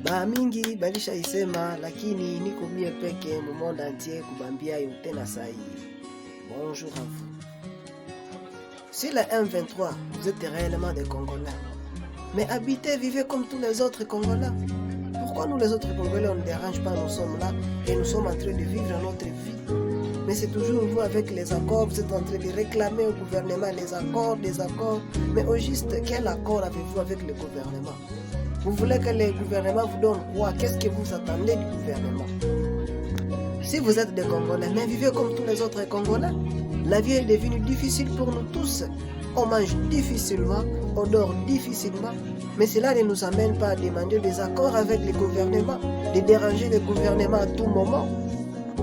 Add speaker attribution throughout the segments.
Speaker 1: Ba mingi balisha isema lakini niko mie peke mu monde entier kubambia yote na sahi. Bonjour à vous. Si la M23, vous êtes réellement des Congolais, mais habitez, vivez comme tous les autres Congolais. Pourquoi nous les autres Congolais on ne dérange pas, nous sommes là et nous sommes en train de vivre notre vie? Mais c'est toujours vous avec les accords, vous êtes en train de réclamer au gouvernement les accords, des accords. Mais au juste, quel accord avez-vous avec le gouvernement? Vous voulez que le gouvernement vous donne quoi? Qu'est-ce que vous attendez du gouvernement? Si vous êtes des Congolais, mais vivez comme tous les autres Congolais. La vie est devenue difficile pour nous tous. On mange difficilement, on dort difficilement. Mais cela ne nous amène pas à demander des accords avec le gouvernement, de déranger le gouvernement à tout moment.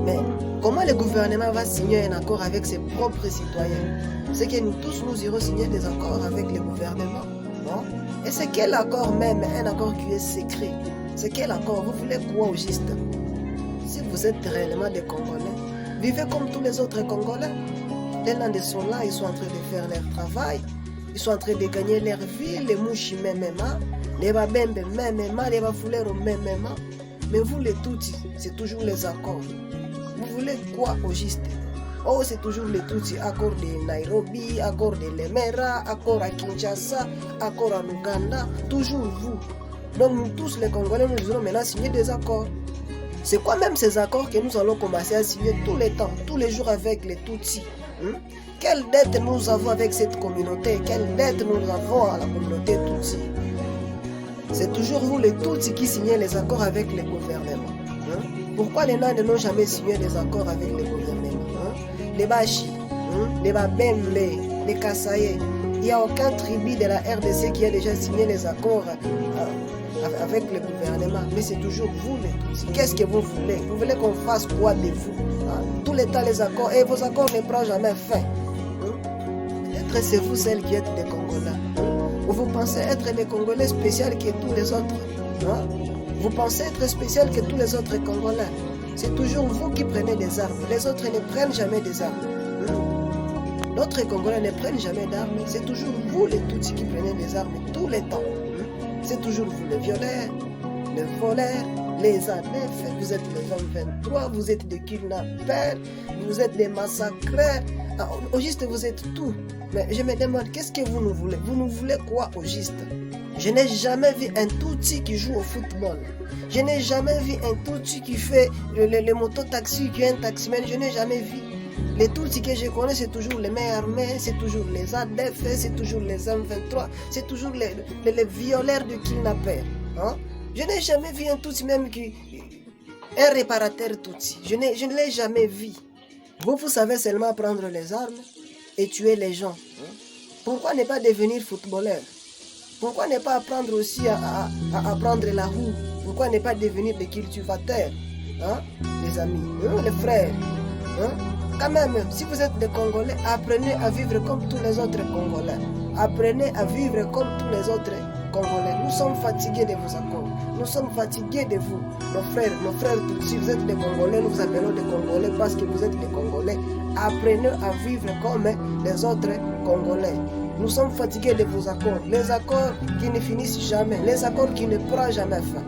Speaker 1: Mais comment le gouvernement va signer un accord avec ses propres citoyens? C'est que nous tous, nous irons signer des accords avec le gouvernement. Non? Et c'est quel accord même? Un accord qui est secret. C'est quel accord? Vous voulez quoi au juste? Si vous êtes réellement des Congolais, vivez comme tous les autres Congolais. Les Landais sont là, ils sont en train de faire leur travail. Ils sont en train de gagner leur vie. Les mouchis même, les babembe même, les bafouleros même. Mais vous les Tutsis, c'est toujours les accords. Vous voulez quoi au juste? Oh, c'est toujours les Tutsis, accord de Nairobi, accord de Lemera, accord à Kinshasa, accord en Ouganda, toujours vous. Donc nous tous les Congolais, nous allons maintenant signer des accords. C'est quoi même ces accords que nous allons commencer à signer tous les temps, tous les jours avec les Tutsis? Quelle dette nous avons avec cette communauté? Quelle dette nous avons à la communauté Tutsi? C'est toujours vous les Tutsis qui signez les accords avec le gouvernement. Pourquoi les Nandes n'ont jamais signé des accords avec le gouvernement? Les Bashi, les Babembe, les Kassaye. Il n'y a aucun tribu de la RDC qui a déjà signé les accords avec le gouvernement. Mais c'est toujours vous les Tutsis. Qu'est-ce que vous voulez? Vous voulez qu'on fasse quoi de vous? Tous les temps les accords, et vos accords ne prennent jamais fin. Peut-être c'est vous celles qui êtes des Congolais. Ou vous pensez être des Congolais spéciaux que tous les autres. Vous pensez être spécial que tous les autres Congolais. C'est toujours vous qui prenez des armes. Les autres ne prennent jamais des armes. D'autres Congolais ne prennent jamais d'armes. C'est toujours vous les Tutsis qui prenez des armes tous les temps. C'est toujours vous les violeurs, les voleurs, les ADF, vous êtes les M23, vous êtes des kidnappeurs, vous êtes des massacreurs. Au juste, vous êtes tout. Mais je me demande, qu'est-ce que vous nous voulez? Vous nous voulez quoi au juste? Je n'ai jamais vu un Tutsi qui joue au football. Je n'ai jamais vu un Tutsi qui fait le mototaxi, qui est un taximan. Je n'ai jamais vu. Les Tutsis que je connais, c'est toujours les mains armées, c'est toujours les ADF, c'est toujours les M23, c'est toujours les violeurs de kidnappeurs. Je n'ai jamais vu un Tutsi même qui... Un réparateur Tutsi. Je ne l'ai jamais vu. Vous savez seulement prendre les armes et tuer les gens. Pourquoi ne pas devenir footballeur? Pourquoi ne pas apprendre aussi à apprendre la roue? Pourquoi ne pas devenir des cultivateurs? Les amis, les frères. Quand même, si vous êtes des Congolais, apprenez à vivre comme tous les autres Congolais. Apprenez à vivre comme tous les autres Congolais. Nous sommes fatigués de vos accords. Nous sommes fatigués de vous. Nos frères tous, si vous êtes des Congolais, nous vous appelons des Congolais parce que vous êtes des Congolais. Apprenez à vivre comme les autres Congolais. Nous sommes fatigués de vos accords. Les accords qui ne finissent jamais. Les accords qui ne prennent jamais fin.